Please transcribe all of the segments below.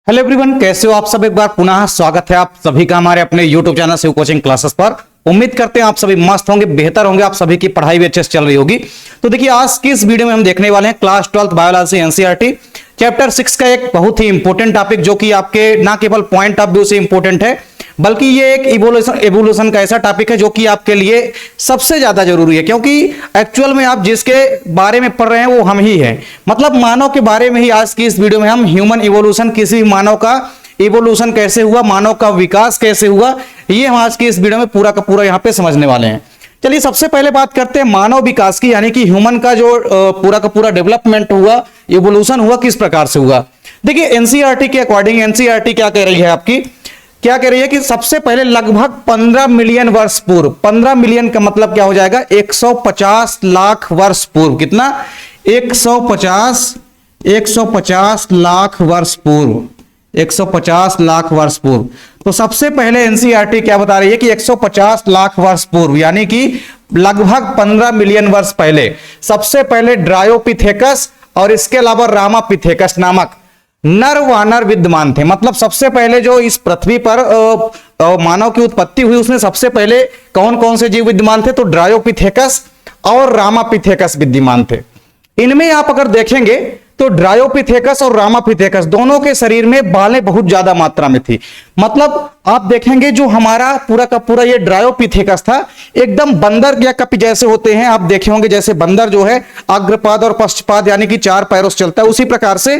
Hello everyone, कैसे हो आप सब। एक बार पुनः स्वागत है आप सभी का हमारे अपने YouTube channel Shiv coaching classes पर। उम्मीद करते हैं आप सभी मस्त होंगे, बेहतर होंगे, आप सभी की पढ़ाई भी अच्छे से चल रही होगी। तो देखिए, आज की इस वीडियो में हम देखने वाले हैं क्लास 12 बायोलॉजी एनसीईआरटी चैप्टर 6 का एक बहुत ही इंपॉर्टेंट टॉपिक, जो कि आपके ना केवल पॉइंट ऑफ व्यू से इंपॉर्टेंट है, बल्कि ये एक इवोल्यूशन का ऐसा टॉपिक है जो कि आपके लिए सबसे ज्यादा जरूरी है, क्योंकि एक्चुअल में आप जिसके बारे में पढ़ रहे हैं वो हम ही हैं। मतलब मानव के बारे में ही आज की इस वीडियो में हम ह्यूमन इवोल्यूशन, किसी मानव का इवोल्यूशन कैसे हुआ, मानव का विकास कैसे हुआ, ये हम आज की इस वीडियो में पूरा का पूरा यहाँ पे समझने वाले हैं। चलिए, सबसे पहले बात करते हैं मानव विकास की, यानी कि ह्यूमन का जो पूरा का पूरा डेवलपमेंट हुआ, इवोल्यूशन हुआ, किस प्रकार से हुआ। देखिए, एनसीईआरटी के अकॉर्डिंग एनसीईआरटी क्या कह रही है आपकी, क्या कह रही है कि सबसे पहले लगभग 15 मिलियन वर्ष पूर्व, 15 मिलियन का मतलब क्या हो जाएगा, 150 लाख वर्ष पूर्व। कितना? 150 लाख वर्ष पूर्व, 150 लाख वर्ष पूर्व। तो सबसे पहले एनसीईआरटी क्या बता रही है कि 150 लाख वर्ष पूर्व, यानी कि लगभग 15 मिलियन वर्ष पहले सबसे पहले ड्रायोपिथेकस और इसके अलावा रामापिथेकस नामक नर वानर विद्यमान थे। मतलब सबसे पहले जो इस पृथ्वी पर मानव की उत्पत्ति हुई, उसमें सबसे पहले कौन कौन से जीव विद्यमान थे, तो ड्रायोपिथेकस और रामापिथेकस विद्यमान थे। इनमें आप अगर देखेंगे तो ड्रायोपिथेकस और रामापिथेकस दोनों के शरीर में बालें बहुत ज्यादा मात्रा में थी। मतलब आप देखेंगे जो हमारा पूरा का पूरा ये ड्रायोपिथेकस था, एकदम बंदर या कपि जैसे होते हैं, आप देखे होंगे जैसे बंदर जो है अग्रपाद और पश्चपाद यानी कि 4 पैरों से चलता है, उसी प्रकार से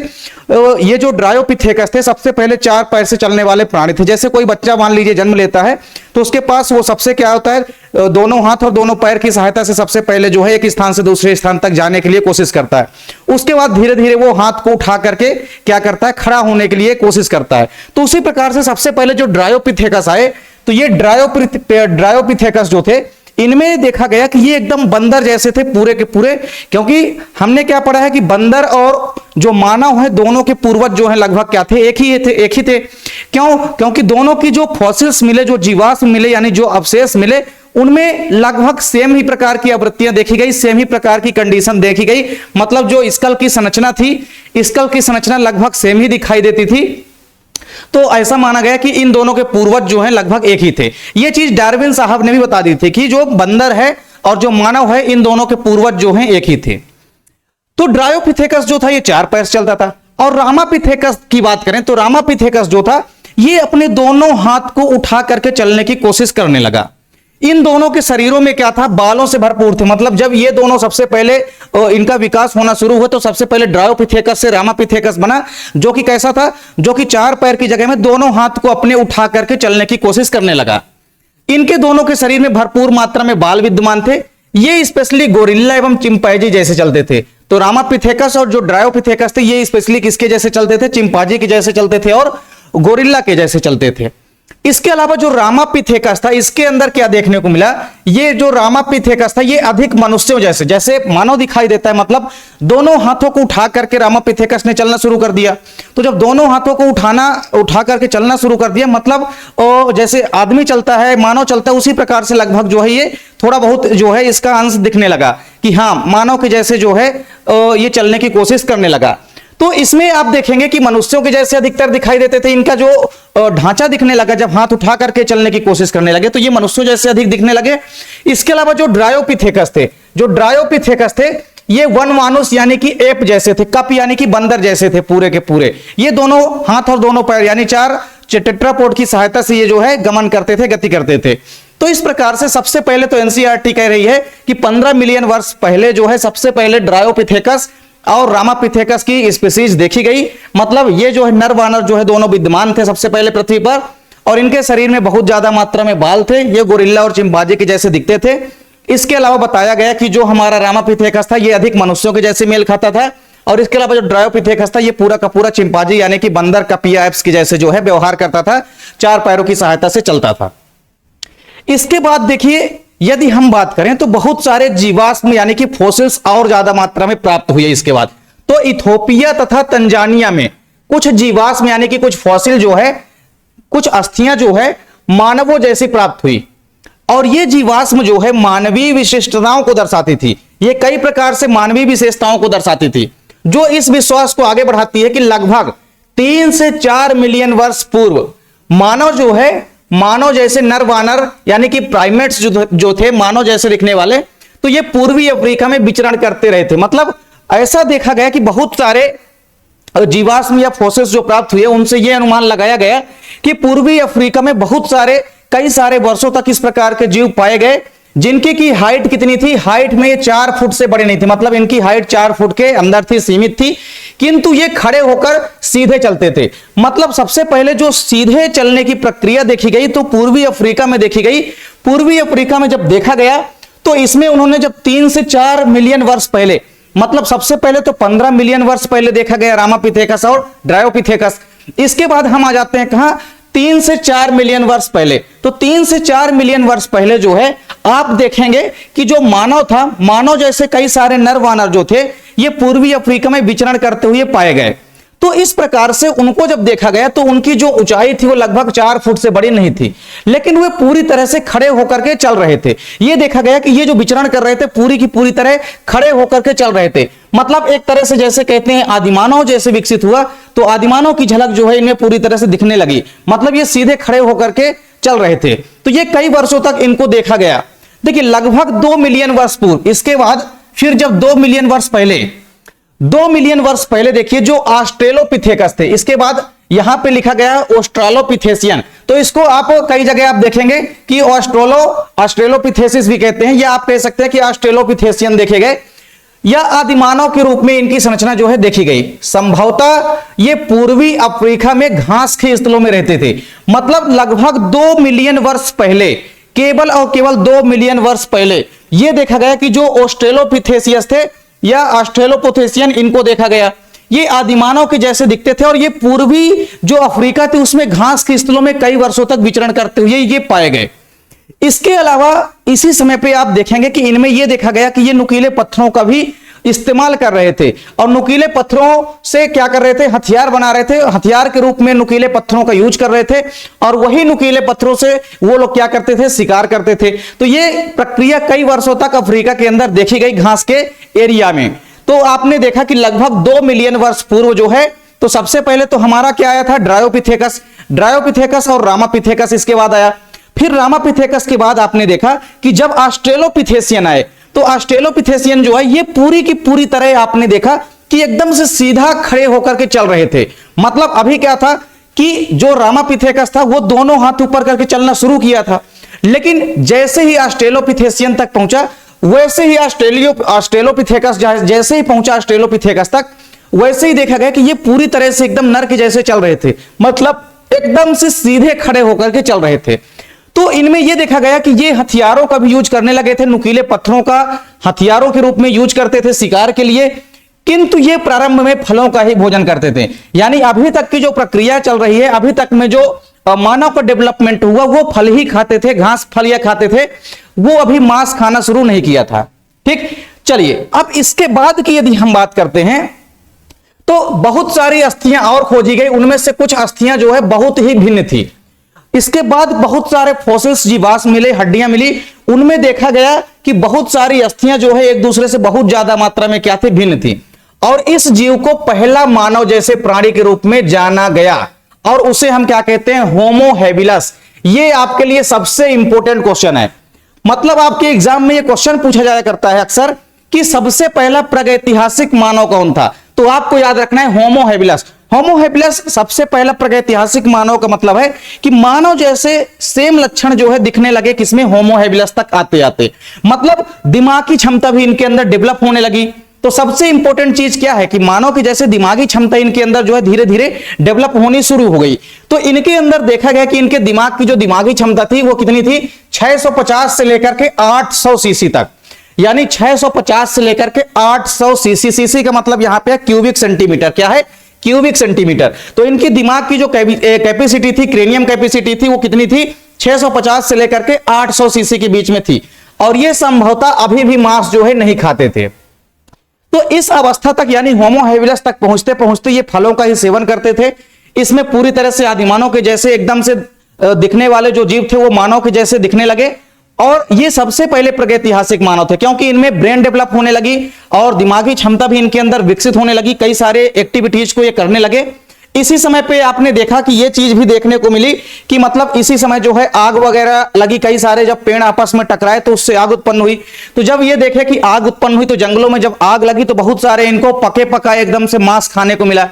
ये जो ड्रायोपिथेकस थे सबसे पहले 4 पैर से चलने वाले प्राणी थे। जैसे कोई बच्चा मान लीजिए जन्म लेता है तो उसके पास वो सबसे क्या होता है, दोनों हाथ और दोनों पैर की सहायता से सबसे पहले जो है एक स्थान से दूसरे स्थान तक जाने के लिए कोशिश करता है। उसके बाद धीरे धीरे वो हाथ को उठा करके क्या करता है, खड़ा होने के लिए कोशिश करता है। तो उसी प्रकार से सबसे पहले जो ड्रायोपिथेकस आए, तो ये ड्रायोपिथेकस जो थे, इनमें देखा गया कि ये एकदम बंदर जैसे थे पूरे के पूरे। क्योंकि हमने क्या पढ़ा है कि बंदर और जो मानव है दोनों के पूर्वज जो है लगभग क्या थे, एक ही थे। क्यों? क्योंकि दोनों की जो फॉसिल्स मिले, जो जीवाश्म मिले, यानी जो अवशेष मिले, उनमें लगभग सेम ही प्रकार की आवृत्तियां देखी गई, सेम ही प्रकार की कंडीशन देखी गई। मतलब जो स्कल की संरचना थी, स्कल की संरचना लगभग सेम ही दिखाई देती थी। तो ऐसा माना गया कि इन दोनों के पूर्वज जो हैं लगभग एक ही थे। यह चीज डार्विन साहब ने भी बता दी थी कि जो बंदर है और जो मानव है, इन दोनों के पूर्वज जो हैं एक ही थे। तो ड्रायोपिथेकस जो था ये 4 पैर से चलता था। और रामापिथेकस की बात करें तो रामापिथेकस जो था ये अपने दोनों हाथ को उठा करके चलने की कोशिश करने लगा। इन दोनों के शरीरों में क्या था, बालों से भरपूर थे। मतलब जब ये दोनों सबसे पहले इनका विकास होना शुरू हुआ तो सबसे पहले ड्रायोपिथेकस से रामापिथेकस बना, जो कि कैसा था, जो कि 4 पैर की जगह में दोनों हाथ को अपने उठा करके चलने की कोशिश करने लगा। इनके दोनों के शरीर में भरपूर मात्रा में बाल विद्यमान थे। ये स्पेशली गोरिल्ला एवं चिंपैंजी जैसे चलते थे। तो रामापिथेकस और जो ड्रायोपिथेकस थे ये स्पेशली किसके जैसे चलते थे, चिंपैंजी के जैसे चलते थे और गोरिल्ला के जैसे चलते थे। इसके अलावा जो रामापिथेकस था, इसके अंदर क्या देखने को मिला, ये जो रामापिथेकस था ये अधिक मनुष्यों जैसे, जैसे मानव दिखाई देता है। मतलब दोनों हाथों को उठा करके रामापिथेकस ने चलना शुरू कर दिया। तो जब दोनों हाथों को उठा करके चलना शुरू कर दिया, मतलब जैसे आदमी चलता है, मानव चलता है, उसी प्रकार से लगभग जो है ये थोड़ा बहुत जो है इसका अंश दिखने लगा कि हाँ, मानव के जैसे जो है ये चलने की कोशिश करने लगा। तो इसमें आप देखेंगे कि मनुष्यों के जैसे अधिकतर दिखाई देते थे। इनका जो ढांचा दिखने लगा, जब हाथ उठा करके चलने की कोशिश करने लगे तो ये मनुष्यों जैसे अधिक दिखने लगे। इसके अलावा जो ड्रायोपिथेकस थे, ये वनमानुस यानी कि एप जैसे थे, कप यानी कि बंदर जैसे थे पूरे के पूरे। ये दोनों हाथ और दोनों पैर यानी 4 टेट्रापोड की सहायता से ये जो है गमन करते थे, गति करते थे। तो इस प्रकार से सबसे पहले तो एनसीईआरटी कह रही है कि 15 मिलियन वर्ष पहले जो है सबसे पहले ड्रायोपिथेकस और रामापिथेकस की स्पीसीज देखी गई। मतलब ये जो है नर वानर जो है दोनों विद्यमान थे सबसे पहले पृथ्वी पर, और इनके शरीर में बहुत ज्यादा मात्रा में बाल थे। ये गोरिल्ला और चिंपैंजी के जैसे दिखते थे। इसके अलावा बताया गया कि जो हमारा रामापिथेकस था ये अधिक मनुष्यों के जैसे मेल खाता था। और इसके अलावा जो ड्रायोपिथेकस था ये पूरा का पूरा चिंपैंजी यानी कि बंदर, कपिया, एप्स के जैसे जो है व्यवहार करता था, 4 पैरों की सहायता से चलता था। इसके बाद देखिए, यदि हम बात करें तो बहुत सारे जीवाश्म यानी कि फॉसिल्स और ज्यादा मात्रा में प्राप्त हुए। इसके बाद तो इथोपिया तथा तंजानिया में कुछ जीवाश्म यानी कि कुछ फॉसिल जो है, कुछ अस्थियां जो है मानवों जैसी प्राप्त हुई। और ये जीवाश्म जो है मानवीय विशिष्टताओं को दर्शाती थी। ये कई प्रकार से मानवीय विशेषताओं को दर्शाती थी, जो इस विश्वास को आगे बढ़ाती है कि लगभग 3 से 4 मिलियन वर्ष पूर्व मानव जो है, मानव जैसे नर वानर यानी कि प्राइमेट्स जो थे मानव जैसे दिखने वाले, तो ये पूर्वी अफ्रीका में विचरण करते रहे थे। मतलब ऐसा देखा गया कि बहुत सारे जीवाश्म या फोसिल्स जो प्राप्त हुए उनसे यह अनुमान लगाया गया कि पूर्वी अफ्रीका में बहुत सारे कई सारे वर्षों तक इस प्रकार के जीव पाए गए जिनकी की हाइट कितनी थी, हाइट में ये 4 फुट से बड़े नहीं थे। मतलब इनकी हाइट 4 फुट के अंदर थी, सीमित थी, किंतु ये खड़े होकर सीधे चलते थे। मतलब सबसे पहले जो सीधे चलने की प्रक्रिया देखी गई तो पूर्वी अफ्रीका में देखी गई। पूर्वी अफ्रीका में जब देखा गया तो इसमें उन्होंने जब 3 से 4 मिलियन वर्ष पहले, मतलब सबसे पहले तो 15 मिलियन वर्ष पहले देखा गया रामापिथेकस और ड्रायोपिथेकस। इसके बाद हम आ जाते हैं कहां, 3 से 4 मिलियन वर्ष पहले। तो 3 से 4 मिलियन वर्ष पहले जो है आप देखेंगे कि जो मानव था, मानव जैसे कई सारे नर वानर जो थे ये पूर्वी अफ्रीका में विचरण करते हुए पाए गए। तो इस प्रकार से उनको जब देखा गया तो उनकी जो ऊंचाई थी वो लगभग 4 फुट से बड़ी नहीं थी, लेकिन वे पूरी तरह से खड़े होकर के चल रहे थे। ये देखा गया कि ये जो विचरण कर रहे थे पूरी की पूरी तरह खड़े होकर के चल रहे थे। मतलब एक तरह से जैसे कहते हैं आदिमानव जैसे विकसित हुआ तो आदिमानव की झलक जो है इनमें पूरी तरह से दिखने लगी। मतलब ये सीधे खड़े होकर के चल रहे थे। तो ये कई वर्षों तक इनको देखा गया। देखिए लगभग 2 मिलियन वर्ष पूर्व, इसके बाद फिर जब 2 मिलियन वर्ष पहले, 2 मिलियन वर्ष पहले देखिए जो ऑस्ट्रेलोपिथेकस थे, इसके बाद यहां पे लिखा गया है ऑस्ट्रालोपिथेशियन। तो इसको आप कई जगह आप देखेंगे कि ऑस्ट्रेलोपिथेसिस भी कहते हैं, या आप कह सकते हैं कि ऑस्ट्रेलोपिथेशियन देखे गए, या आदिमानव के रूप में इनकी संरचना जो है देखी गई। संभवतः ये पूर्वी अफ्रीका में घास के स्थलों में रहते थे। मतलब लगभग 2 मिलियन वर्ष पहले, केवल और केवल 2 मिलियन वर्ष पहले यह देखा गया कि जो ऑस्ट्रेलोपिथेसियस थे या ऑस्ट्रेलोपिथेशियन, इनको देखा गया ये आदिमानव के जैसे दिखते थे और ये पूर्वी जो अफ्रीका थी उसमें घास के स्थलों में कई वर्षों तक विचरण करते हुए ये पाए गए। इसके अलावा इसी समय पे आप देखेंगे कि इनमें यह देखा गया कि ये नुकीले पत्थरों का भी इस्तेमाल कर रहे थे और नुकीले पत्थरों से क्या कर रहे थे, हथियार बना रहे थे। हथियार के रूप में नुकीले पत्थरों का यूज कर रहे थे और वही नुकीले पत्थरों से वो लोग क्या करते थे, शिकार करते थे। तो ये प्रक्रिया कई वर्षों तक अफ्रीका के अंदर देखी गई घास के एरिया में। तो आपने देखा कि लगभग 2 मिलियन वर्ष पूर्व जो है, तो सबसे पहले तो हमारा क्या आया था, ड्रायोपिथेकस और रामापिथेकस इसके बाद आया। फिर रामापिथेकस के बाद आपने देखा कि जब ऑस्ट्रेलोपिथेशियन आए तो ऑस्ट्रेलोपिथेशियन जो है ये पूरी की पूरी तरह आपने देखा कि एकदम से सीधा खड़े होकर के चल रहे थे। मतलब अभी क्या था कि जो रामापिथेकस था वो दोनों हाथ ऊपर करके चलना शुरू किया था, लेकिन जैसे ही ऑस्ट्रेलोपिथेशियन तक पहुंचा वैसे ही ऑस्ट्रेलोपिथेकस जैसे ही पहुंचा ऑस्ट्रेलोपिथेकस तक, वैसे ही देखा गया कि ये पूरी तरह से एकदम नर के जैसे चल रहे थे। मतलब एकदम से सीधे खड़े होकर के चल रहे थे। तो इनमें यह देखा गया कि ये हथियारों का भी यूज करने लगे थे, नुकीले पत्थरों का हथियारों के रूप में यूज करते थे शिकार के लिए, किंतु ये प्रारंभ में फलों का ही भोजन करते थे। यानी अभी तक की जो प्रक्रिया चल रही है, अभी तक में जो मानव का डेवलपमेंट हुआ वो फल ही खाते थे, घास फल या खाते थे, वो अभी मांस खाना शुरू नहीं किया था। ठीक, चलिए अब इसके बाद की यदि हम बात करते हैं तो बहुत सारी अस्थियां और खोजी गई, उनमें से कुछ अस्थियां जो है बहुत ही भिन्न थी। इसके बाद बहुत सारे फॉसिल्स जीवाश्म मिले, हड्डियां मिली, उनमें देखा गया कि बहुत सारी अस्थियां जो है एक दूसरे से बहुत ज्यादा मात्रा में क्या थी, भिन्न थी। और इस जीव को पहला मानव जैसे प्राणी के रूप में जाना गया और उसे हम क्या कहते हैं, होमो हैबिलस। ये आपके लिए सबसे इंपॉर्टेंट क्वेश्चन है। मतलब आपके एग्जाम में ये क्वेश्चन पूछा जाया करता है अक्सर कि सबसे पहला प्रागैतिहासिक मानव कौन था, तो आपको याद रखना है होमो हैबिलस। होमो हैबिलस सबसे पहला प्रागैतिहासिक मानव का मतलब है कि मानव जैसे सेम लक्षण जो है दिखने लगे किसमें, होमो हैबिलस तक आते आते। मतलब दिमाग की क्षमता भी इनके अंदर डेवलप होने लगी। तो सबसे इंपॉर्टेंट चीज क्या है कि मानव की जैसे दिमागी क्षमता इनके अंदर जो है धीरे धीरे डेवलप होनी शुरू हो गई। तो इनके अंदर देखा गया कि इनके दिमाग की जो दिमागी क्षमता थी वो कितनी थी, 650 से लेकर के 800 सीसी तक। यानी 650 से लेकर के 800 सीसी। सीसी का मतलब यहां पे क्यूबिक सेंटीमीटर, क्या है, क्यूबिक सेंटीमीटर। तो इनकी दिमाग की जो कैपेसिटी थी, क्रेनियम कैपेसिटी थी, वो कितनी थी, 650 से लेकर के 800 सीसी के बीच में थी। और ये संभवतः अभी भी मांस जो है नहीं खाते थे। तो इस अवस्था तक यानी होमो हैबिलस तक पहुंचते पहुंचते ये फलों का ही सेवन करते थे। इसमें पूरी तरह से आदिमानव के जैसे एकदम से दिखने वाले जो जीव थे वो मानव के जैसे दिखने लगे। और ये सबसे पहले प्रागैतिहासिक मानव थे क्योंकि इनमें ब्रेन डेवलप होने लगी और दिमागी क्षमता भी इनके अंदर विकसित होने लगी, कई सारे एक्टिविटीज को ये करने लगे। इसी समय पे आपने देखा कि ये चीज भी देखने को मिली कि मतलब इसी समय जो है आग वगैरह लगी, कई सारे जब पेड़ आपस में टकराए तो उससे आग उत्पन्न हुई। तो जब ये देखे कि आग उत्पन्न हुई तो जंगलों में जब आग लगी तो बहुत सारे इनको पके पकाए एकदम से मांस खाने को मिला।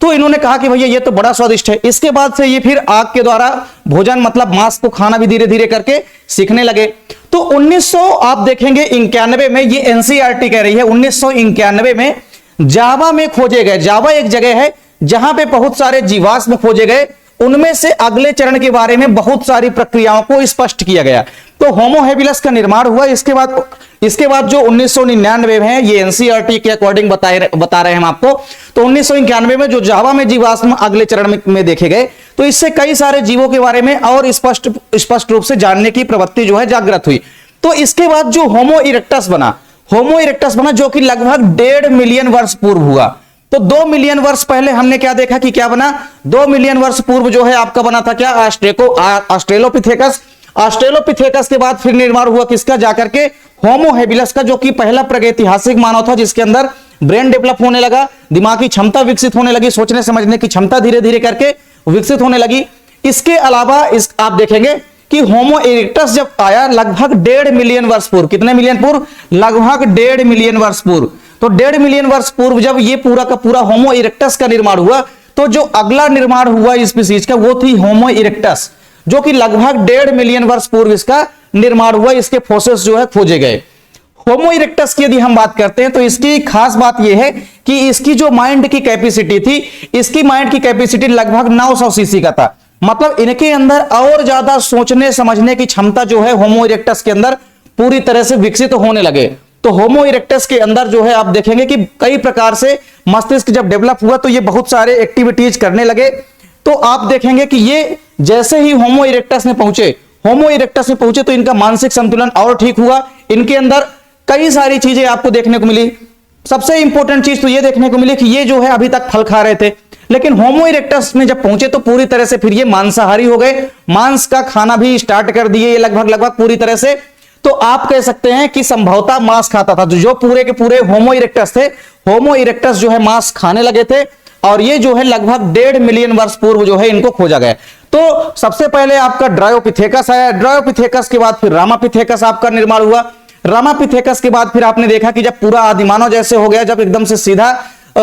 तो इन्होंने कहा कि भैया ये तो बड़ा स्वादिष्ट है। इसके बाद से ये फिर आग के द्वारा भोजन मतलब मांस को खाना भी धीरे धीरे करके सीखने लगे। तो 1900 आप देखेंगे 91 में, ये एनसीईआरटी कह रही है 1991 में जावा में खोजे गए। जावा एक जगह है जहां पे बहुत सारे जीवाश्म खोजे गए, उनमें से अगले चरण के बारे में बहुत सारी प्रक्रियाओं को स्पष्ट किया गया। तो होमो हैबिलस का निर्माण हुआ। इसके बाद जो 1999 में है, ये एनसीईआरटी के अकॉर्डिंग बता रहे हैं हम आपको। तो 1991 में जो जावा में जीवाश्म अगले चरण में देखे गए, तो इससे कई सारे जीवों के बारे में और स्पष्ट रूप से जानने की प्रवृत्ति जो है जागृत हुई। तो इसके बाद जो होमो इरेक्टस बना जो कि लगभग 1.5 मिलियन वर्ष पूर्व हुआ। तो 2 मिलियन वर्ष पहले हमने क्या देखा कि क्या बना, 2 मिलियन वर्ष पूर्व जो है आपका बना था क्या, ऑस्ट्रेलोपिथेकस। ऑस्ट्रेलोपिथेकस के बाद फिर निर्माण हुआ किसका, जाकर के होमो हैबिलस का, जो कि पहला प्रागैतिहासिक मानव था जिसके अंदर ब्रेन डेवलप होने लगा, दिमागी क्षमता विकसित होने लगी, सोचने समझने की क्षमता धीरे धीरे करके विकसित होने लगी। इसके अलावा आप देखेंगे कि होमो इरेक्टस जब आया लगभग 1.5 मिलियन वर्ष पूर्व, कितने मिलियन पूर्व, लगभग 1.5 मिलियन वर्ष पूर्व। तो 1.5 मिलियन वर्ष पूर्व जब ये पूरा का पूरा होमो इरेक्टस का निर्माण हुआ, तो जो अगला निर्माण हुआ इस स्पीशीज का वो थी होमो इरेक्टस, जो कि लगभग 1.5 मिलियन वर्ष पूर्व इसका निर्माण हुआ। इसके फोसिल्स जो है खोजे गए। होमो इरेक्टस की यदि हम बात करते हैं तो इसकी खास बात यह है कि इसकी जो माइंड की कैपेसिटी थी, इसकी माइंड की कैपेसिटी लगभग 900 सीसी का था। मतलब इनके अंदर और ज्यादा सोचने समझने की क्षमता जो है होमो इरेक्टस के अंदर पूरी तरह से विकसित होने लगे। तो होमो इरेक्टस के अंदर जो है आप देखेंगे कि कई प्रकार से मस्तिष्क जब डेवलप हुआ तो ये बहुत सारे एक्टिविटीज करने लगे। तो आप देखेंगे कि ये जैसे ही होमो इरेक्टस में पहुंचे तो इनका मानसिक संतुलन और ठीक हुआ। इनके अंदर कई सारी चीजें आपको देखने को मिली। सबसे इंपॉर्टेंट चीज तो ये देखने को मिली कि ये जो है अभी तक फल खा रहे थे, लेकिन होमो इरेक्टस में जब पहुंचे तो पूरी तरह से फिर ये मांसाहारी हो गए, मांस का खाना भी स्टार्ट कर दिए ये लगभग पूरी तरह से। तो आप कह सकते हैं कि संभवतः मांस खाता था। जो पूरे के पूरे होमो इरेक्टस थे, होमो इरेक्टस जो है मांस खाने लगे थे, और ये जो है लगभग 1.5 मिलियन वर्ष पूर्व जो है इनको खोजा गया। तो सबसे पहले आपका ड्रायोपिथेकस आया, ड्रायोपिथेकस के बाद फिर रामापिथेकस आपका निर्माण हुआ। रामापिथेकस के बाद फिर आपने देखा कि जब पूरा आदिमानव जैसे हो गया, जब एकदम से सीधा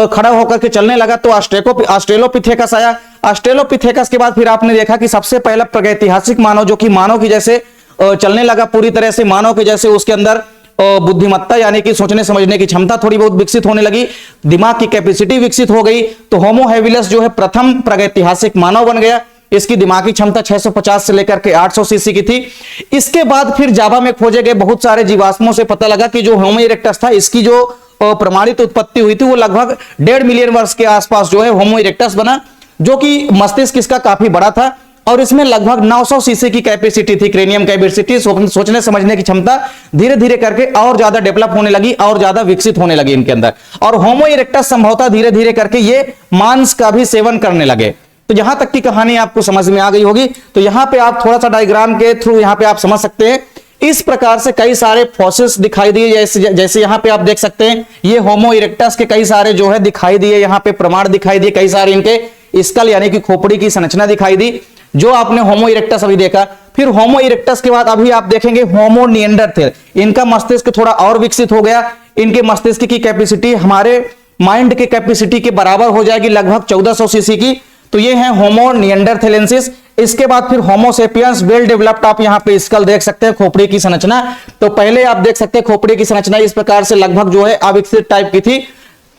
खड़ा होकर के चलने लगा, तो ऑस्ट्रेलोपिथेकस आया। ऑस्ट्रेलोपिथेकस के बाद फिर आपने देखा कि सबसे पहला प्रागैतिहासिक मानव जो कि मानव की जैसे चलने लगा, पूरी तरह से मानव के जैसे, उसके अंदर बुद्धिमत्ता यानी कि सोचने समझने की क्षमता थोड़ी बहुत विकसित होने लगी, दिमाग की कैपेसिटी विकसित हो गई। तो होमो हैबिलस जो है प्रथम प्रागैतिहासिक मानव बन गया। इसकी दिमागी क्षमता 650 से लेकर के 800 सीसी की थी। इसके बाद फिर जावा में खोजे गए बहुत सारे जीवाश्मों से पता लगा कि जो होमो इरेक्टस था, इसकी जो प्रमाणित उत्पत्ति हुई थी वो लगभग 1.5 मिलियन वर्ष के आसपास जो है होमो इरेक्टस बना, जो कि मस्तिष्क इसका काफी बड़ा था और इसमें लगभग 900 सीसी की कैपेसिटी थी, क्रेनियम कैपेसिटी। सोचने समझने की क्षमता धीरे धीरे करके और ज्यादा डेवलप होने लगी और ज्यादा विकसित होने लगी इनके अंदर। और होमो इरेक्टस संभवतः धीरे धीरे करके ये मांस का भी सेवन करने लगे। तो यहां तक की कहानी आपको समझ में आ गई होगी। तो यहां पे आप थोड़ा सा डायग्राम के थ्रू यहां पे आप समझ सकते हैं। इस प्रकार से कई सारे फॉसिल्स दिखाई दिए, जैसे यहां पे आप देख सकते हैं ये होमो इरेक्टस के कई सारे जो है दिखाई दिए, यहां पे प्रमाण दिखाई दिए, कई सारे इनके स्कल यानी कि खोपड़ी की संरचना दिखाई दी, जो आपने होमो इरेक्टस अभी देखा। फिर होमो इरेक्टस के बाद अभी आप देखेंगे होमो निएंडरथैल, इनका मस्तिष्क थोड़ा और विकसित हो गया। इनके मस्तिष्क की कैपेसिटी हमारे माइंड के कैपेसिटी के बराबर हो जाएगी, लगभग 1400 सीसी की। तो ये है होमो निएंडरथैलेंसिस। इसके बाद फिर होमो सेपियंस, वेल डेवलप्ड। आप यहां पे स्कल देख सकते हैं, खोपड़ी की संरचना। तो पहले आप देख सकते हैं खोपड़ी की संरचना इस प्रकार से लगभग जो है अविकसित टाइप की थी।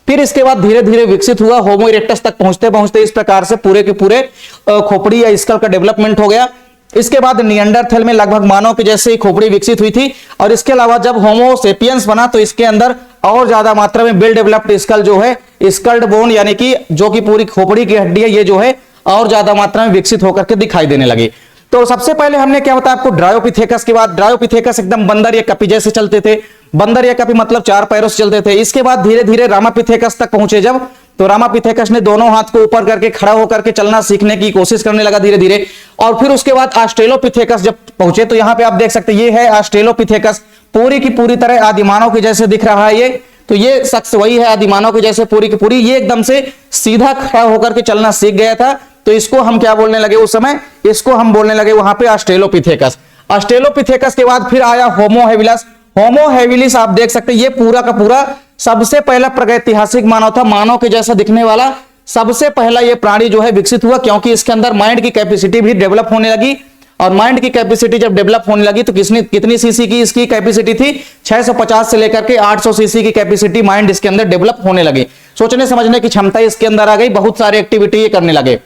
फिर इसके बाद धीरे धीरे विकसित हुआ, होमो इरेक्टस तक पहुंचते पहुंचते इस प्रकार से पूरे के पूरे खोपड़ी या स्कल का डेवलपमेंट हो गया। इसके बाद निएंडरथैल में लगभग मानव के जैसे ही खोपड़ी विकसित हुई थी। और इसके अलावा जब होमो सेपियंस बना तो इसके अंदर और ज्यादा मात्रा में वेल डेवलप्ड स्कल जो है, स्कल्ड बोन यानी कि जो कि पूरी खोपड़ी की हड्डी है, ये जो है और ज्यादा मात्रा में विकसित होकर के दिखाई देने लगी। तो सबसे पहले हमने क्या बताया आपको, ड्रायोपिथेकस के बाद ड्रायोपिथेकस एकदम बंदर या कपी जैसे चलते थे, बंदर या कपी मतलब 4 पैरों से चलते थे। इसके बाद धीरे धीरे रामापिथेकस तक पहुंचे जब, तो रामापिथेकस ने दोनों हाथ को ऊपर करके खड़ा होकर के चलना सीखने की कोशिश करने लगा धीरे धीरे। और फिर उसके बाद ऑस्ट्रेलोपिथेकस जब पहुंचे, तो यहां पे आप देख सकते हैं ये है ऑस्ट्रेलोपिथेकस, पूरी की पूरी तरह आदिमानव के जैसे दिख रहा है ये। तो ये शख्स वही है आदिमानव के जैसे पूरी की पूरी, ये एकदम से सीधा खड़ा होकर के चलना सीख गया था। तो इसको हम क्या बोलने लगे उस समय, इसको हम बोलने लगे वहां पे ऑस्ट्रेलोपिथेकस। ऑस्ट्रेलोपिथेकस के बाद फिर आया होमो हैबिलिस। होमो हैबिलिस आप देख सकते हैं ये पूरा का पूरा सबसे पहला प्रागैतिहासिक मानव था, मानव के जैसा दिखने वाला सबसे पहला ये प्राणी जो है विकसित हुआ, क्योंकि इसके अंदर माइंड की कैपेसिटी भी डेवलप होने लगी। और माइंड की कैपेसिटी जब डेवलप होने लगी तो कितनी सीसी की इसकी कैपेसिटी थी, 650 से लेकर के 800 सीसी की कैपेसिटी माइंड इसके अंदर डेवलप होने लगी। सोचने समझने की क्षमता इसके अंदर आ गई, बहुत सारे एक्टिविटी ये करने लगे।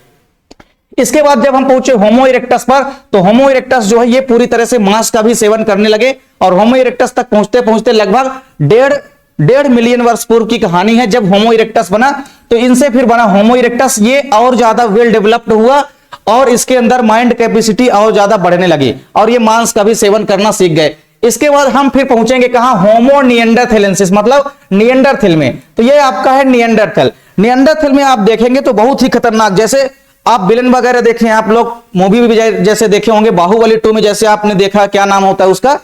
इसके बाद जब हम पहुंचे होमो इरेक्टस पर, तो होमो इरेक्टस जो है ये पूरी तरह से मांस का भी सेवन करने लगे। और होमो इरेक्टस तक पहुंचते पहुंचते लगभग डेढ़ मिलियन वर्ष पूर्व की कहानी है जब होमो इरेक्टस बना। तो इनसे फिर बना होमो इरेक्टस, ये और ज्यादा वेल डेवलप्ड हुआ और इसके अंदर माइंड कैपेसिटी और ज्यादा बढ़ने लगी और ये मांस का भी सेवन करना सीख गए। इसके बाद हम फिर पहुंचेंगे कहां, होमो निएंडरथैलेंसिस, मतलब निएंडरथल में। तो ये आपका है निएंडरथल। निएंडरथल में आप देखेंगे तो बहुत ही खतरनाक, जैसे आप विलन वगैरह देखें, आप लोग मूवी भी जैसे देखे होंगे, बाहुबली 2 में जैसे आपने देखा, क्या नाम होता है उसका,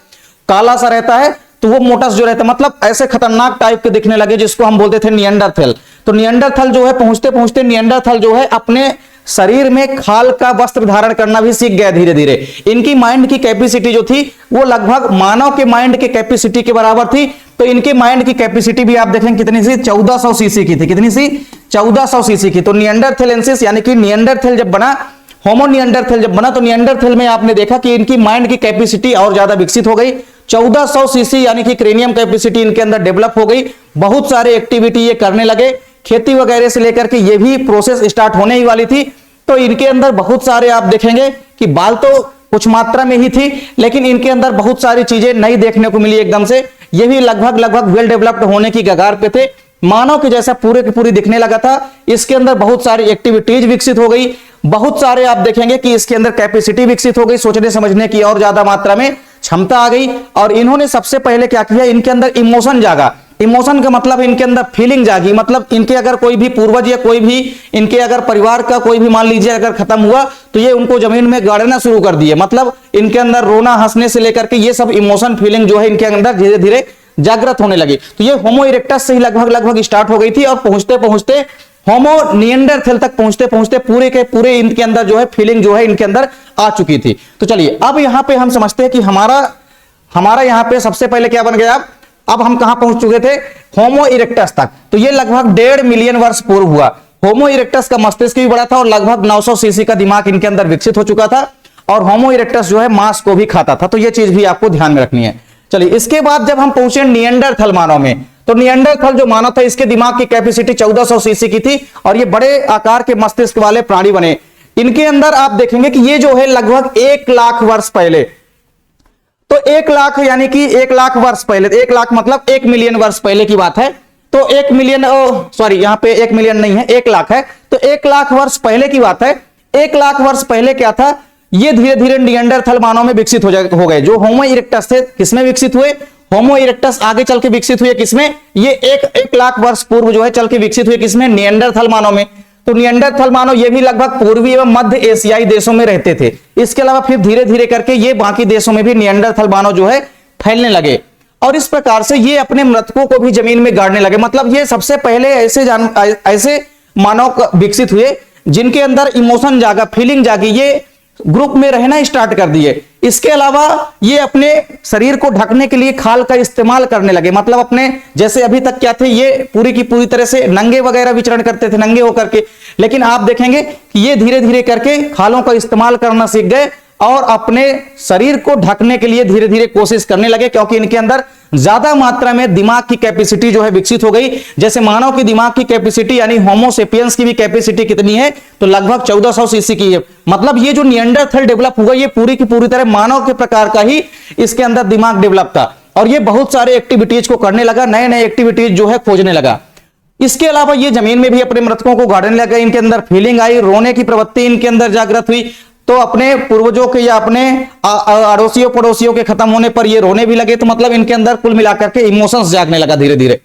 काला सा रहता है, तो वो मोटस जो रहता है, मतलब ऐसे खतरनाक टाइप के दिखने लगे जिसको हम बोलते थे निएंडरथल। तो निएंडरथल जो है पहुंचते पहुंचते निएंडरथल जो है अपने शरीर में खाल का वस्त्र धारण करना भी सीख गया धीरे धीरे। इनकी माइंड की कैपेसिटी जो थी वो लगभग मानव के माइंड के कैपेसिटी के बराबर थी। तो इनके माइंड की कैपेसिटी भी आप देखें कितनी सी, 1400 सीसी की थी। कितनी सी, 1400 सीसी की। तो निएंडरथैलेंसिस यानी कि निएंडरथल जब बना, होमो निएंडरथल जब बना, तो निएंडरथल में आपने देखा कि इनकी माइंड की कैपेसिटी और ज्यादा विकसित हो गई। 1400 सीसी यानी कि क्रेनियम कैपेसिटी इनके अंदर डेवलप हो गई। बहुत सारे एक्टिविटी ये करने लगे, खेती वगैरह से लेकर के ये भी प्रोसेस स्टार्ट होने ही वाली थी। तो इनके अंदर बहुत सारे आप देखेंगे कि बाल तो कुछ मात्रा में ही थी, लेकिन इनके अंदर बहुत सारी चीजें नई देखने को मिली एकदम से। ये भी लगभग वेल डेवलप्ड होने की कगार पे थे, मानव के जैसा पूरे की पूरी दिखने लगा था। इसके अंदर बहुत सारी एक्टिविटीज विकसित हो गई, बहुत सारे आप देखेंगे कि इसके अंदर कैपेसिटी विकसित हो गई, सोचने समझने की और ज्यादा मात्रा में क्षमता आ गई। और इन्होंने सबसे पहले क्या किया, इनके अंदर इमोशन जागा। इमोशन का मतलब इनके अंदर फीलिंग जागी, मतलब इनके अगर कोई भी पूर्वज या कोई भी इनके अगर परिवार का कोई भी मान लीजिए अगर खत्म हुआ तो ये उनको जमीन में गाड़ना शुरू कर दिए। मतलब इनके अंदर रोना हंसने से लेकर के ये सब इमोशन फीलिंग जो है इनके अंदर धीरे धीरे जागृत होने लगी। तो ये होमो इरेक्टस से ही लगभग स्टार्ट हो गई थी और पहुंचते पहुंचते होमो निएंडरथल तक पहुंचते पहुंचते पूरे के पूरे इनके अंदर जो है फीलिंग जो है इनके अंदर आ चुकी थी। तो चलिए अब यहां पे हम समझते हैं कि हमारा यहां पे सबसे पहले क्या बन गया। अब हम कहां पहुंच चुके थे, होमो इरेक्टस तक। तो ये लगभग 1.5 मिलियन वर्ष पूर्व हुआ। होमो इरेक्टस का मस्तिष्क भी बड़ा था और लगभग 900 सीसी का दिमाग इनके अंदर विकसित हो चुका था। और होमो इरेक्टस जो है मांस को भी खाता था। तो ये चीज भी आपको ध्यान में रखनी है। चलिए इसके बाद जब हम पहुंचे निएंडरथल मानव में, तो निएंडरथल जो मानव था इसके दिमाग की कैपेसिटी 1400 सीसी की थी और ये बड़े आकार के मस्तिष्क वाले प्राणी बने। इनके अंदर आप देखेंगे कि ये जो है लगभग 1 लाख वर्ष पहले, तो 1 लाख यानी कि 1 लाख वर्ष पहले, 1 लाख मतलब 1 मिलियन वर्ष पहले की बात है। तो 1 मिलियन, सॉरी यहाँ पे 1 मिलियन नहीं है, 1 लाख है। तो 1 लाख वर्ष पहले की बात है। 1 लाख वर्ष पहले क्या था, ये धीरे धीरे निएंडरथल मानव में विकसित हो गए। जो होमो इरेक्टस थे किसमें विकसित हुए, होमो इरेक्टस आगे चल के विकसित हुए किसमें, ये 1 लाख वर्ष पूर्व जो है चल के विकसित हुए किसमें, निएंडरथल मानव में। तो निएंडरथल मानव ये भी लगभग पूर्वी एवं मध्य एशियाई देशों में रहते थे। इसके अलावा फिर धीरे धीरे करके ये बाकी देशों में भी निएंडरथल मानव जो है फैलने लगे और इस प्रकार से ये अपने मृतकों को भी जमीन में गाड़ने लगे। मतलब ये सबसे पहले ऐसे मानव विकसित हुए जिनके अंदर इमोशन जागा, फीलिंग जागी, ये ग्रुप में रहना स्टार्ट कर दिए। इसके अलावा ये अपने शरीर को ढकने के लिए खाल का इस्तेमाल करने लगे। मतलब अपने जैसे अभी तक क्या थे, ये पूरी की पूरी तरह से नंगे वगैरह विचरण करते थे, नंगे होकर के, लेकिन आप देखेंगे कि ये धीरे धीरे करके खालों का इस्तेमाल करना सीख गए और अपने शरीर को ढकने के लिए धीरे धीरे कोशिश करने लगे, क्योंकि इनके अंदर ज्यादा मात्रा में दिमाग की कैपेसिटी जो है विकसित हो गई। जैसे मानव की दिमाग की कैपेसिटी यानी होमो सेपियंस की भी कैपेसिटी कितनी है, तो लगभग 1400 सीसी की है। मतलब ये जो निएंडरथल डेवलप हुआ ये पूरी की पूरी तरह मानव के प्रकार का ही इसके अंदर दिमाग डेवलप था और ये बहुत सारे एक्टिविटीज को करने लगा, नए नए एक्टिविटीज जो है खोजने लगा। इसके अलावा ये जमीन में भी अपने मृतकों को गाड़ने लगा। इनके अंदर फीलिंग आई, रोने की प्रवृत्ति इनके अंदर जागृत हुई। तो अपने पूर्वजों के या अपने अड़ोसियों पड़ोसियों के खत्म होने पर ये रोने भी लगे। तो मतलब इनके अंदर कुल मिलाकर के इमोशंस जागने लगा धीरे धीरे।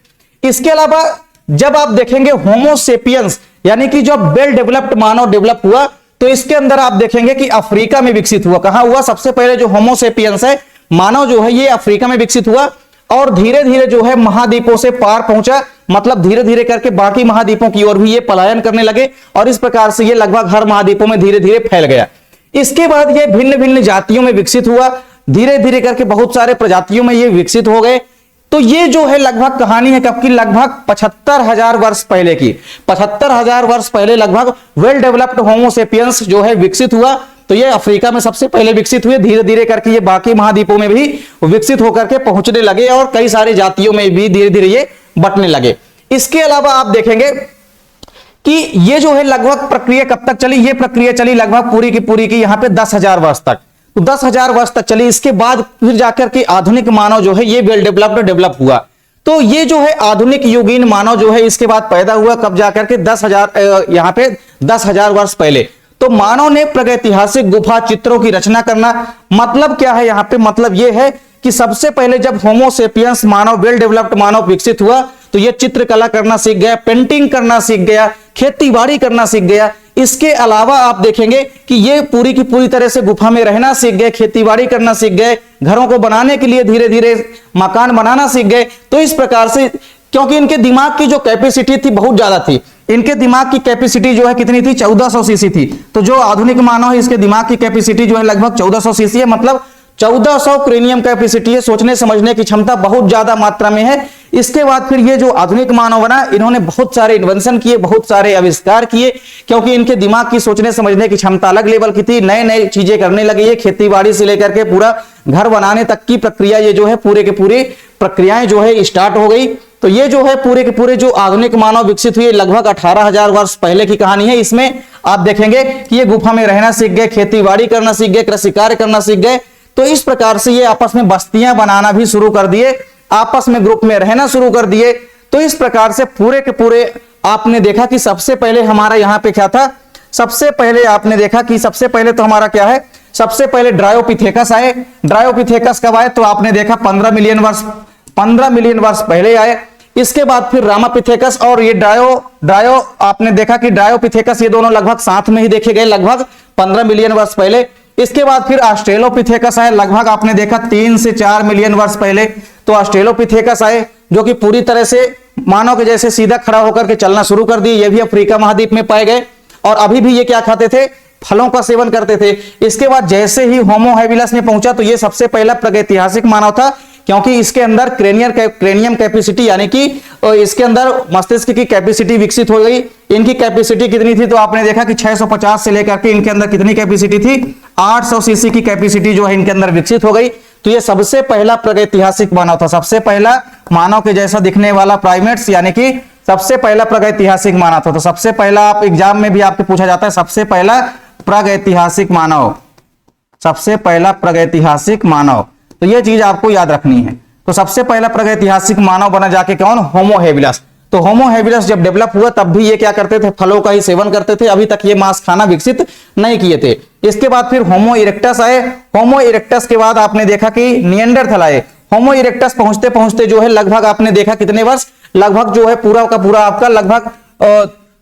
इसके अलावा जब आप देखेंगे होमो सेपियंस यानी कि जो वेल डेवलप्ड मानव डेवलप हुआ, तो इसके अंदर आप देखेंगे कि अफ्रीका में विकसित हुआ। कहां हुआ, सबसे पहले जो होमो सेपियंस है मानव जो है ये अफ्रीका में विकसित हुआ और धीरे धीरे जो है महाद्वीपों से पार पहुंचा, मतलब धीरे धीरे करके बाकी महाद्वीपों की ओर भी ये पलायन करने लगे और इस प्रकार से ये लगभग हर महाद्वीपों में धीरे धीरे फैल गया। इसके बाद ये भिन्न भिन्न जातियों में विकसित हुआ, धीरे धीरे करके बहुत सारे प्रजातियों में ये विकसित हो गए। तो ये जो है लगभग कहानी है कब की, लगभग 75,000 वर्ष पहले की। 75,000 वर्ष पहले लगभग वेल डेवलप्ड होमोसेपियंस जो है विकसित हुआ। तो ये अफ्रीका में सबसे पहले विकसित हुए, धीरे धीरे करके ये बाकी महाद्वीपों में भी विकसित होकर के पहुंचने लगे और कई सारी जातियों में भी धीरे धीरे ये बंटने लगे। इसके अलावा आप देखेंगे कि ये जो है लगभग प्रक्रिया कब तक चली, ये प्रक्रिया चली लगभग पूरी की यहाँ पे 10,000 वर्ष तक। तो 10,000 वर्ष तक चली। इसके बाद फिर जाकर के आधुनिक मानव जो है ये वेल डेवलप हुआ। तो ये जो है आधुनिक युगीन मानव जो है इसके बाद पैदा हुआ कब जाकर के 10,000 वर्ष पहले। तो मानव ने प्रागैतिहासिक गुफा चित्रों की रचना करना, मतलब क्या है यहाँ पे, मतलब ये है कि सबसे पहले जब होमोसेपियंस मानव वेल डेवलप्ड मानव विकसित हुआ तो ये चित्रकला करना सीख गया, पेंटिंग करना सीख गया, खेती बाड़ी करना सीख गया। इसके अलावा आप देखेंगे कि ये पूरी की पूरी तरह से गुफा में रहना सीख गए, खेती बाड़ी करना सीख गए, घरों को बनाने के लिए धीरे धीरे मकान बनाना सीख गए। तो इस प्रकार से क्योंकि इनके दिमाग की जो कैपेसिटी थी बहुत ज्यादा थी, इनके दिमाग की कैपेसिटी जो है कितनी थी, 1400 सीसी थी। तो जो आधुनिक मानव है इसके दिमाग की कैपेसिटी जो है लगभग 1400 सीसी है, मतलब 1400 क्रेनियम कैपेसिटी है, सोचने समझने की क्षमता बहुत ज्यादा मात्रा में है। इसके बाद फिर ये जो आधुनिक मानव बना, इन्होंने बहुत सारे इन्वेंशन किए, बहुत सारे आविष्कार किए, क्योंकि इनके दिमाग की सोचने समझने की क्षमता अलग लेवल की थी। नए नए चीजें करने लगे, ये खेती बाड़ी से लेकर के पूरा घर बनाने तक की प्रक्रिया, ये जो है पूरे के पूरे प्रक्रियाएं जो है स्टार्ट हो गई। तो ये जो है पूरे के पूरे जो आधुनिक मानव विकसित हुए लगभग 18,000 वर्ष पहले की कहानी है। इसमें आप देखेंगे कि ये गुफा में रहना सीख गए, खेती बाड़ी करना सीख गए, कृषि कार्य करना सीख गए। तो इस प्रकार से ये आपस में बस्तियां बनाना भी शुरू कर दिए, आपस में ग्रुप में रहना शुरू कर दिए। तो इस प्रकार से पूरे के पूरे आपने देखा कि सबसे पहले हमारा यहाँ पे क्या था, सबसे पहले आपने देखा कि सबसे पहले तो हमारा क्या है, सबसे पहले ड्रायोपिथेकस आए। ड्रायोपिथेकस कब आए, तो आपने देखा 15 मिलियन वर्ष पहले आए। इसके बाद फिर रामापिथेकस और ये ड्रायो आपने देखा कि ड्रायोपिथेकस ये दोनों लगभग साथ में ही देखे गए लगभग 15 मिलियन वर्ष पहले। इसके बाद फिर ऑस्ट्रेलोपिथेकस आए, लगभग आपने देखा 3 से 4 मिलियन वर्ष पहले। तो ऑस्ट्रेलोपिथेकस आए जो कि पूरी तरह से मानव के जैसे सीधा खड़ा होकर के चलना शुरू कर दिए। ये भी अफ्रीका महाद्वीप में पाए गए और अभी भी ये क्या खाते थे, फलों का सेवन करते थे। इसके बाद जैसे ही होमो हैबिलस में पहुंचा तो ये सबसे पहला प्रागैतिहासिक मानव था, क्योंकि इसके अंदर क्रेनियम कैपेसिटी यानी कि इसके अंदर मस्तिष्क की कैपेसिटी विकसित हो गई। इनकी कैपेसिटी कितनी थी, तो आपने देखा कि 650 से लेकर के इनके अंदर कितनी कैपेसिटी थी, 800 सीसी की कैपेसिटी जो है इनके अंदर विकसित हो गई। तो ये सबसे पहला प्रागैतिहासिक मानव था, सबसे पहला मानव के जैसा दिखने वाला प्राइमेट्स यानी कि सबसे पहला प्रागैतिहासिक मानव था। तो सबसे पहला आप एग्जाम में भी आपके पूछा जाता है, सबसे पहला प्रागैतिहासिक मानव, सबसे पहला प्रागैतिहासिक मानव। तो ये चीज आपको याद रखनी है। तो सबसे पहला प्रागैतिहासिक मानव बना जाके कौन, होमो हैबिलस। तो होमो हैबिलस जब डेवलप हुआ तब भी ये क्या करते थे, फलों का ही सेवन करते थे, अभी तक ये मांस खाना विकसित नहीं किए थे। इसके बाद फिर होमो इरेक्टस आए। होमो इरेक्टस के बाद आपने देखा कि निएंडरथल आए। होमो इरेक्टस पहुंचते पहुंचते जो है लगभग आपने देखा कितने वर्ष, लगभग जो है पूरा का पूरा आपका लगभग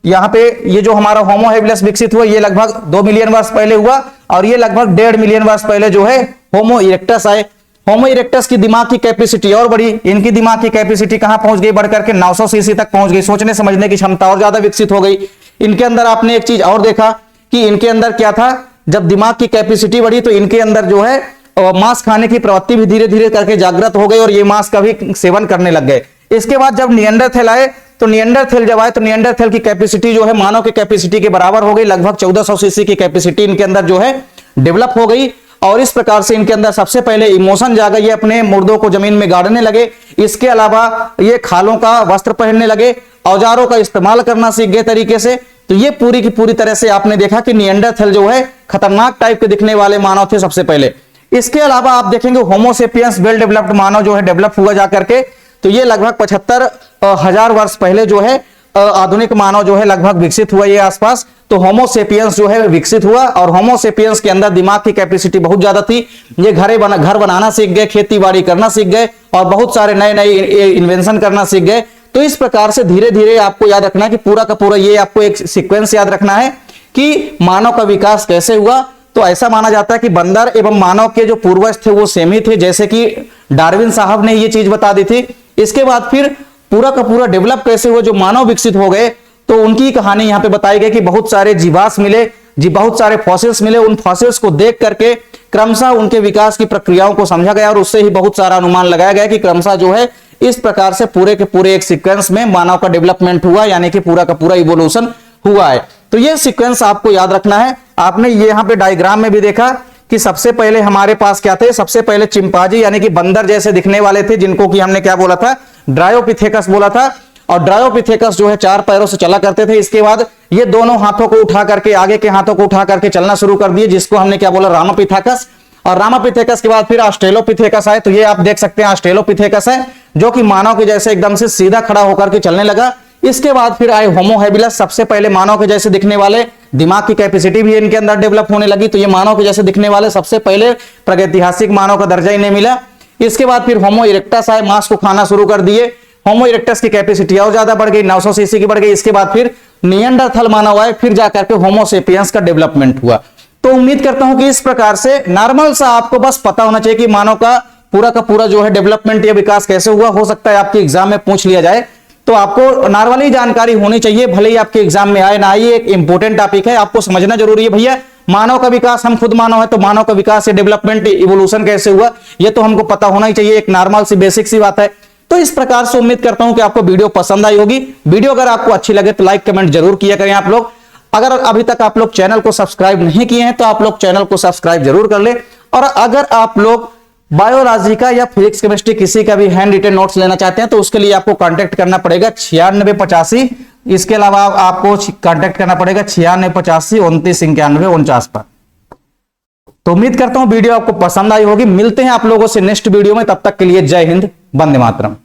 यहाँ पे ये जो हमारा होमो हैबिलस विकसित हुआ ये लगभग 2 मिलियन वर्ष पहले हुआ और ये लगभग 1.5 मिलियन वर्ष पहले जो है होमो इरेक्टस आए। होमो इरेक्टस की दिमाग की कैपेसिटी और बढ़ी, इनकी दिमाग की कैपेसिटी कहां पहुंच गई, बढ़कर के 900 सीसी तक पहुंच गई, सोचने समझने की क्षमता और ज्यादा विकसित हो गई। इनके अंदर आपने एक चीज और देखा कि इनके अंदर क्या था, जब दिमाग की कैपेसिटी बढ़ी तो इनके अंदर जो है मांस खाने की प्रवृत्ति भी धीरे धीरे करके जागृत हो गई और ये मांस का भी सेवन करने लग गए। इसके बाद जब निएंडरथैल आए तो निएंडरथैल जब आए तो निएंडरथैल की कैपेसिटी जो है मानव की कैपेसिटी के बराबर हो गई, लगभग 1400 सीसी की कैपेसिटी इनके अंदर जो है डेवलप हो गई। और इस प्रकार से इनके अंदर सबसे पहले इमोशन जागा, ये अपने मुर्दों को जमीन में गाड़ने लगे। इसके अलावा ये खालों का वस्त्र पहनने लगे, औजारों का इस्तेमाल करना सीख गए तरीके से। तो ये पूरी की पूरी तरह से आपने देखा कि निएंडरथैल जो है खतरनाक टाइप के दिखने वाले मानव थे सबसे पहले। इसके अलावा आप देखेंगे होमोसेपियंस वेल डेवलप्ड मानव जो है डेवलप हुआ जाकर के, तो ये लगभग 75,000 वर्ष पहले जो है आधुनिक मानव जो है लगभग विकसित हुआ ये आसपास। तो होमोसेपियंस जो है विकसित हुआ और होमोसेपियंस के अंदर दिमाग की कैपेसिटी बहुत ज्यादा थी। ये घर बनाना सीख गए, खेती बाड़ी करना सीख गए और बहुत सारे नए नए इन्वेंशन करना सीख गए। तो इस प्रकार से धीरे धीरे आपको याद रखना कि पूरा का पूरा ये आपको एक सीक्वेंस याद रखना है कि मानव का विकास कैसे हुआ। तो ऐसा माना जाता है कि बंदर एवं मानव के जो पूर्वज थे वो सेम ही थे, जैसे कि डार्विन साहब ने ये चीज बता दी थी। इसके बाद फिर पूरा का पूरा डेवलप कैसे हुआ, जो मानव विकसित हो गए, तो उनकी कहानी यहाँ पे बताई गई कि बहुत सारे जीवाश्म मिले, बहुत सारे फॉसिल्स मिले। उन फॉसिल्स को देख करके क्रमशः उनके विकास की प्रक्रियाओं को समझा गया और उससे ही बहुत सारा अनुमान लगाया गया कि क्रमशः जो है इस प्रकार से पूरे के पूरे एक सीक्वेंस में मानव का डेवलपमेंट हुआ, यानी कि पूरा का पूरा इवोल्यूशन हुआ है। तो ये सीक्वेंस आपको याद रखना है। आपने ये यहाँ पे डायग्राम में भी देखा कि सबसे पहले हमारे पास क्या थे, सबसे पहले चिंपांजी यानी कि बंदर जैसे दिखने वाले थे, जिनको कि हमने क्या बोला था, ड्रायोपिथेकस बोला था। और ड्रायोपिथेकस जो है 4 पैरों से चला करते थे। इसके बाद ये दोनों हाथों को उठा करके, आगे के हाथों को उठा करके चलना शुरू कर दिए, जिसको हमने क्या बोला, रामापिथेकस। और रामापिथेकस के बाद फिर ऑस्ट्रेलोपिथेकस आए। तो ये आप देख सकते हैं ऑस्ट्रेलोपिथेकस है, जो कि मानव के जैसे एकदम से सीधा खड़ा होकर के चलने लगा। इसके बाद फिर आए होमो हैबिलस, सबसे पहले मानव के जैसे दिखने वाले, दिमाग की कैपेसिटी भी इनके अंदर डेवलप होने लगी। तो ये मानव के जैसे दिखने वाले सबसे पहले प्रागैतिहासिक मानव का दर्जा इन्हें मिला। इसके बाद फिर होमो इरेक्टस आए, मांस को खाना शुरू कर दिए। होमो इरेक्टस की कैपेसिटी और ज्यादा बढ़ गई, 900 सीसी की बढ़ गई। इसके बाद फिर निएंडरथल मानव आए, फिर जाकर के होमो सेपियंस का डेवलपमेंट हुआ। तो उम्मीद करता हूं कि इस प्रकार से नॉर्मल सा आपको बस पता होना चाहिए कि मानव का पूरा जो है डेवलपमेंट या विकास कैसे हुआ। हो सकता है आपके एग्जाम में पूछ लिया जाए, तो आपको नॉर्मली जानकारी होनी चाहिए, भले ही आपके एग्जाम में आए ना आए। एक इंपॉर्टेंट टॉपिक है, आपको समझना जरूरी है भैया। मानव का विकास, हम खुद मानव है, तो मानव का विकास या डेवलपमेंट इवोल्यूशन कैसे हुआ, ये तो हमको पता होना ही चाहिए। एक नॉर्मल सी बेसिक सी बात है। तो इस प्रकार से उम्मीद करता हूं कि आपको वीडियो पसंद आई होगी। वीडियो अगर आपको अच्छी लगे तो लाइक कमेंट जरूर किया करें आप लोग। अगर अभी तक आप लोग चैनल को सब्सक्राइब नहीं किए हैं तो आप लोग चैनल को सब्सक्राइब जरूर कर ले। और अगर आप लोग बायोलॉजी का या फिजिक्स केमिस्ट्री किसी का भी हैंड रिटन नोट्स लेना चाहते हैं तो उसके लिए आपको कांटेक्ट करना पड़ेगा 9685। इसके अलावा आपको कांटेक्ट करना पड़ेगा 9685 29 91 49 पर। तो उम्मीद करता हूं वीडियो आपको पसंद आई होगी। मिलते हैं आप लोगों से नेक्स्ट वीडियो में, तब तक के लिए जय हिंद, वंदे मातरम।